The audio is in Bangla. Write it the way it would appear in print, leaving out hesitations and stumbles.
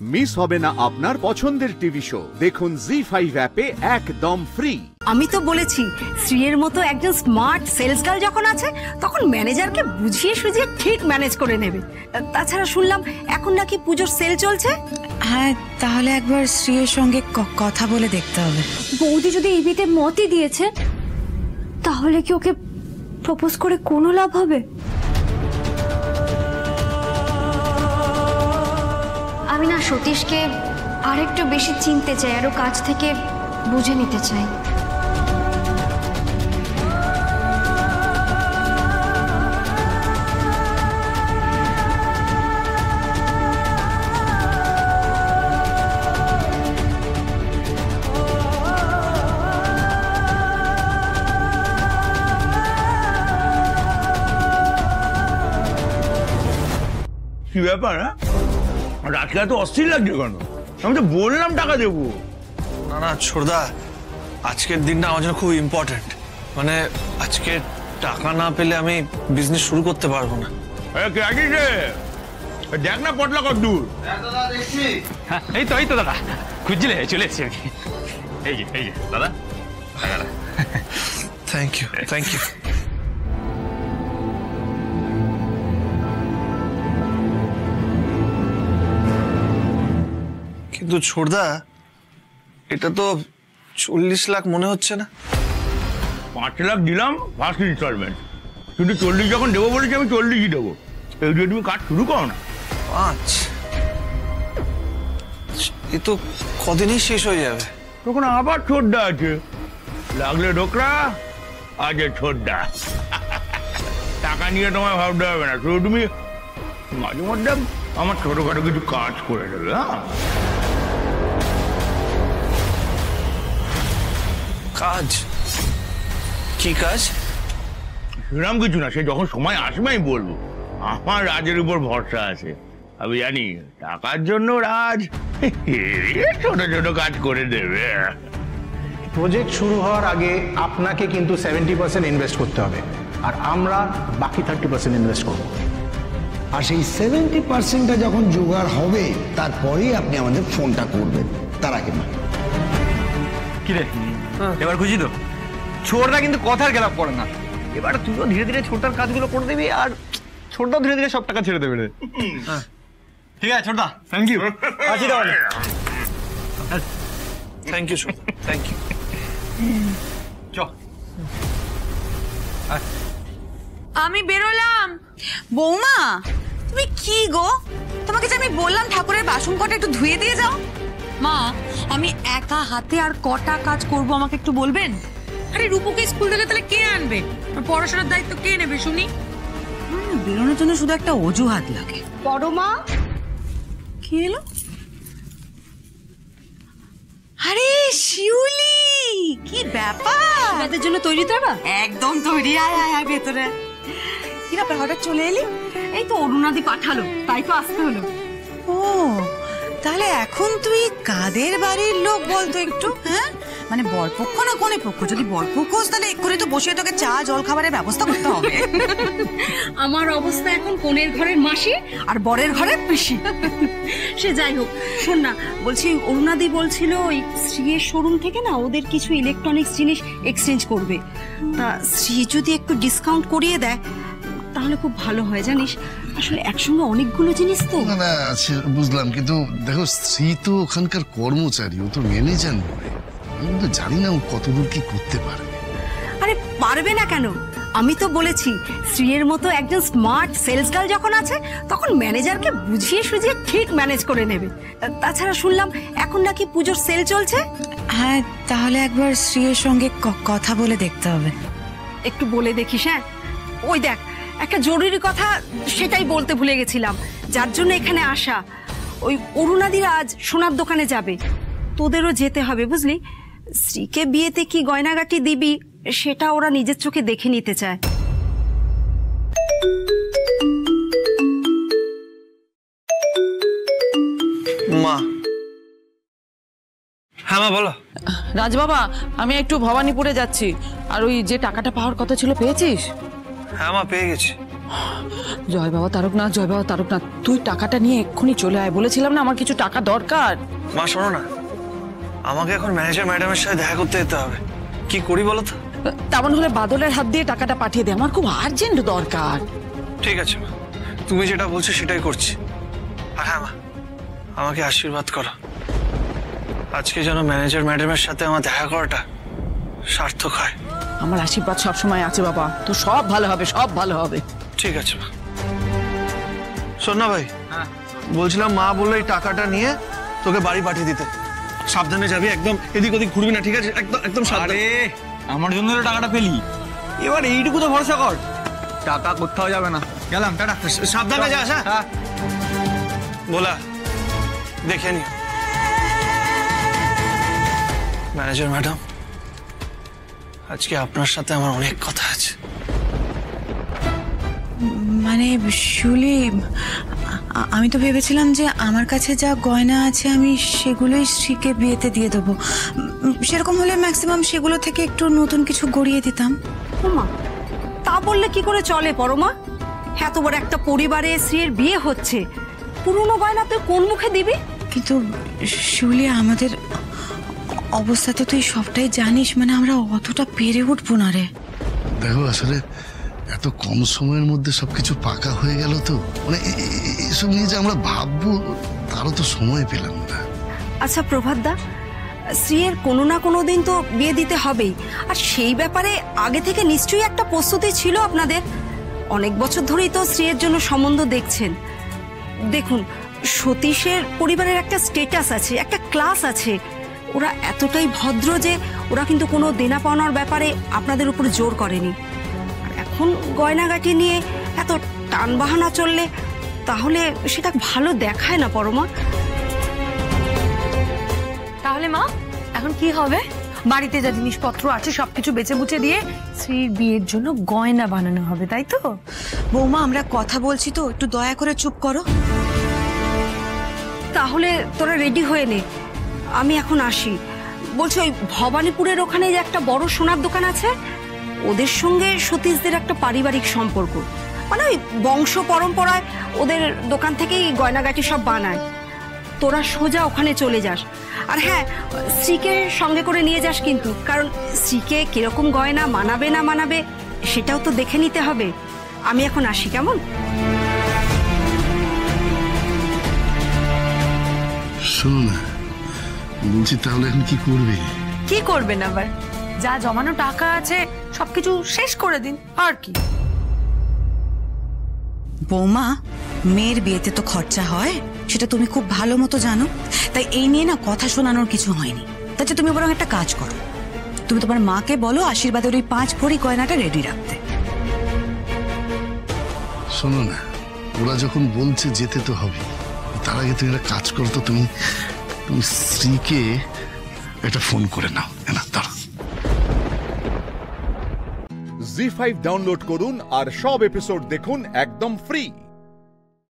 মিস হবে না আপনার পছন্দের টিভি শো। দেখুন জি5 অ্যাপে একদম ফ্রি। আমি তো বলেছি শ্রীয়ের মতো একজন স্মার্ট সেলস গার্ল যখন আছে তখন ম্যানেজারকে বুঝিয়ে সুঝিয়ে ঠিক ম্যানেজ করে নেবে। তাছাড়া শুনলাম এখন নাকি পুজোর সেল চলছে। হ্যাঁ, তাহলে একবার শ্রীয়ের সঙ্গে কথা বলে দেখতে হবে। বৌদি যদি এই বিয়েতে মতই দিয়েছে তাহলে কি ওকে প্রপোজ করে কোনো লাভ হবে? আমি না সতীশকে আরেকটু বেশি চিনতে চাই, আরো কাছ থেকে বুঝে নিতে চাই। কি ব্যাপার? রাতকে এত অস্থির লাগছে কেন? আমি তো বললাম টাকা দেবো। না না ছোটদা, আজকের দিনটা আমার জন্য খুব ইম্পর্টেন্ট। মানে আজকে টাকা না পেলে আমি বিজনেস শুরু করতে পারবো না। দেখ না পটলা কত দূর। এই তো দাদা খুঁজছিলে, চলে এসেছি আমি। এই যে দাদা। Thank you. কিন্তু ছোটদা, এটা তো 40 লাখ মনে হচ্ছে না। 5 লাখ দিলাম ফার্স্ট ইনস্টলমেন্ট, কিন্তু 40 যখন দেবো বলেছি আমি 40ই দেবো। এই যে তুমি কাজ শুরু করো না। 5? এ তো কদিনই শেষ হয়ে যাবে। তখন আবার ছোটদা আছে, লাগলে ঢোকরা আছে ছোটদা। টাকা নিয়ে তোমায় ভাবতে হবে না, শুধু তুমি মাঝে মধ্যে আমার ছোটখাটো কিছু কাজ করে দেবে। হ্যাঁ, কাজ? কি কাজ? সেরকম কিছু না, সে যখন সময় আসবে আমি বলবো। আমার রাজের উপর ভরসা আছে, আমি জানি টাকার জন্য রাজ ছোট ছোট কাজ করে দেবে। প্রজেক্ট শুরু হওয়ার আগে আপনাকে কিন্তু 70% ইনভেস্ট করতে হবে, আর আমরা বাকি 30% ইনভেস্ট করব। আর সেই 70%টা যখন জোগাড় হবে তারপরেই আপনি আমাদের ফোনটা করবেন, তার আগে না। কিরে এবার খুশি তো? ছোটদা কিন্তু কথার খেলাপ করে না। এবার তুইও ধীরে ধীরে ছোটদার কাজগুলো করে দিবি, আর ছোটদাও ধীরে ধীরে সব টাকা ছেড়ে দেবে। ঠিক আছে ছোটদা, থ্যাংক ইউ। আসি তাহলে। Thank you thank you. আমি বেরোলাম। বৌমা, তুমি কি গো? তোমাকে যে আমি বললাম ঠাকুরের বাসন কটা একটু ধুয়ে দিয়ে যাও। মা, আমি একা হাতে আর কটা কাজ করব আমাকে একটু বলবেন? আরে রূপুকে স্কুল থেকে তাহলে কে আনবে? পড়াশোনার দায়িত্ব কে নেবে শুনি? বেরোনোর জন্য শুধু একটা অজুহাত লাগে। বড় মা কি এলো? আরে শিউলি, কি ব্যাপার? তাদের জন্য তৈরি তো? একদম তৈরি। আয় আয় আয় ভেতরে। কি ব্যাপার, হঠাৎ চলে এলি? এই তো অরুণাদি পাঠালো, তাই তো আসতে হলো। ও, তাহলে এখন তুই কাদের বাড়ির লোক বলতো একটু? হ্যাঁ, মানে বরপক্ষ না কোনে পক্ষ? যদি বরপক্ষ হোস তাহলে এক্ষুনি তো বসে তোকে চা জল খাবারের ব্যবস্থা করতে হবে। আমার অবস্থা এখন কোনের ঘরের মাসি আর বরের ঘরের পিসি। সে যাই হোক, শোন না, বলছি অরুণাদি বলছিল ওই শ্রীয়ের শোরুম থেকে না ওদের কিছু ইলেকট্রনিক্স জিনিস এক্সচেঞ্জ করবে। তা শ্রী যদি একটু ডিসকাউন্ট করিয়ে দেয় তাহলে খুব ভালো হয়, জানিস। আসলে একসঙ্গে অনেকগুলো জিনিস তো। না আচ্ছা বুঝলাম, কিন্তু দেখো শ্রী তো ওখানকার কর্মচারী, ও তো ম্যানেজার নয়। আমি তো জানি না ও কতদূর কি করতে পারবে। আরে পারবে না কেন? আমি তো বলেছি শ্রীয়ের মতো একজন স্মার্ট সেলস গার্ল যখন আছে তখন ম্যানেজারকে বুঝিয়ে সুঝিয়ে ঠিক ম্যানেজ করে নেবে। তাছাড়া শুনলাম এখন নাকি পুজোর সেল চলছে। হ্যাঁ, তাহলে একবার শ্রীয়ের সঙ্গে কথা বলে দেখতে হবে। একটু বলে দেখিস। হ্যাঁ, ওই দেখ একটা জরুরি কথা, সেটাই বলতে ভুলে গেছিলাম, যার জন্য এখানে আসা। ওই অরুণাদিরা আজ সোনার দোকানে যাবে, তোদেরও যেতে হবে বুঝলি। শ্রীকে বিয়েতে কি গয়নাগাটি দিবি সেটা ওরা নিজের চোখে দেখে নিতে চায়। মা। হ্যাঁ মা বলো। রাজবাবা, আমি একটু ভবানীপুরে যাচ্ছি। আর ওই যে টাকাটা পাওয়ার কথা ছিল পেয়েছিস? হ্যাঁ মা, পেয়ে গেছি। জয় বাবা তারকনাথ, জয় বাবা তারকনাথ, তুই টাকাটা নিয়ে এক্ষুনি চলে আয়। বলেছিলাম না আমার কিছু টাকা দরকার। মা শোনো না, আমাকে এখন ম্যানেজার ম্যাডামের সাথে দেখা করতে যেতে হবে। কি করি বলো তো? তেমন হলে বাদলের হাত দিয়ে টাকাটা পাঠিয়ে দে, আমার খুব আর্জেন্ট দরকার। ঠিক আছে মা, তুমি যেটা বলছো সেটাই করছি। আর হ্যাঁ মা, আমাকে আশীর্বাদ করো, আজকে যেন ম্যানেজার ম্যাডামের সাথে আমার দেখা করাটা সার্থক হয়। আমার আশীর্বাদ সবসময় আছে বাবা, তো সব ভালো হবে, সব ভালো হবে। ঠিক আছে মা। শোন না ভাই, বলছিলাম মা বললো এই টাকাটা নিয়ে তোকে বাড়ি পাঠিয়ে দিতে। সাবধানে যাবি, একদম এদিক ওদিক ঘুরবি না, ঠিক আছে? একদম একদম সাবধানে। আমার জন্য তো টাকাটা পেলি, এবার এইটুকু তো ভরসা কর, টাকা কোথাও যাবে না। গেলাম, টাটা। সাবধানে যাস। হ্যাঁ বলা দেখে নি। ম্যানেজার ম্যাডাম, আজকে আপনার সাথে আমার অনেক কথা আছে। মানে শিউলি, আমি তো ভেবেছিলাম যে আমার কাছে যা গয়না আছে আমি সেগুলোই শ্রীকে বিয়েতে দিয়ে দেবো। সেরকম হলে ম্যাক্সিমাম সেগুলো থেকে একটু নতুন কিছু গড়িয়ে দিতাম। মা, তা বললে কি করে চলে পরমা? এত বড় একটা পরিবারে শ্রীর বিয়ে হচ্ছে, পুরনো গয়না তুই কোন মুখে দিবি? কিন্তু শিউলি, আমাদের অবস্থাতে তুই সবটাই জানিস, মানে আমরা অতটা পেরে উঠবো না রে। দেখো আসলে এত কম সময়ের মধ্যে সবকিছু পাকা হয়ে গেল, তো মানে এসব নিয়ে যে আমরা ভাববো তারও তো সময় পেলাম না। আচ্ছা প্রভাত দা, শ্রীয়ের কোনো না কোনো দিন তো বিয়ে দিতে হবেই, আর সেই ব্যাপারে আগে থেকে নিশ্চয়ই একটা প্রস্তুতি ছিল আপনাদের। অনেক বছর ধরেই তো শ্রীয়ের জন্য সম্বন্ধ দেখছেন। দেখুন, সতীশের পরিবারের একটা স্ট্যাটাস আছে, একটা ক্লাস আছে, ওরা এতটাই ভদ্র যে ওরা কিন্তু কোনো দেনা পাওনার ব্যাপারে আপনাদের উপর জোর করেনি। আর এখন গয়নাগাটি নিয়ে এত টান বাহানা চললে তাহলে সেটা ভালো দেখায় না পরমা। তাহলে মা এখন কি হবে? বাড়িতে যা জিনিসপত্র আছে সবকিছু বেচে বুচে দিয়ে শ্রীর বিয়ের জন্য গয়না বানানো হবে, তাই তো? বৌমা, আমরা কথা বলছি তো, একটু দয়া করে চুপ করো। তাহলে তোরা রেডি হয়ে নে, আমি এখন আসি। বলছি, ওই ভবানীপুরের ওখানে যে একটা বড় সোনার দোকান আছে, ওদের সঙ্গে সতীশদের একটা পারিবারিক সম্পর্ক, মানে ওই বংশ পরম্পরায় ওদের দোকান থেকেই গয়নাগাটি সব বানায়। তোরা সোজা ওখানে চলে যাস। আর হ্যাঁ, শ্রীকে সঙ্গে করে নিয়ে যাস কিন্তু, কারণ শ্রীকে কিরকম গয়না মানাবে না মানাবে সেটাও তো দেখে নিতে হবে। আমি এখন আসি, কেমন? শোনো না, বলছি তাহলে এখন কি করবে? কি করবেন আবার? যা জমানো টাকা আছে সবকিছু শেষ করে দিন, আর কি। বৌমা, মেয়ের বিয়েতে তো খরচা হয়, সেটা তুমি খুব ভালো মতো জানো। তাই এই নিয়ে না কথা শোনানোর কিছু হয়নি। তাই তুমি বরং একটা কাজ করো, তুমি তোমার মাকে বলো আশীর্বাদের ওই 5 ভরি গয়নাটা রেডি রাখতে। শোনো না, ওরা যখন বলছে যেতে তো হবে, তার আগে তুমি একটা কাজ করো তো, তুমি শ্রীকে একটা ফোন করে নাও। না দাঁড়া, জি5 ডাউনলোড করুন আর সব এপিসোড দেখুন একদম ফ্রি।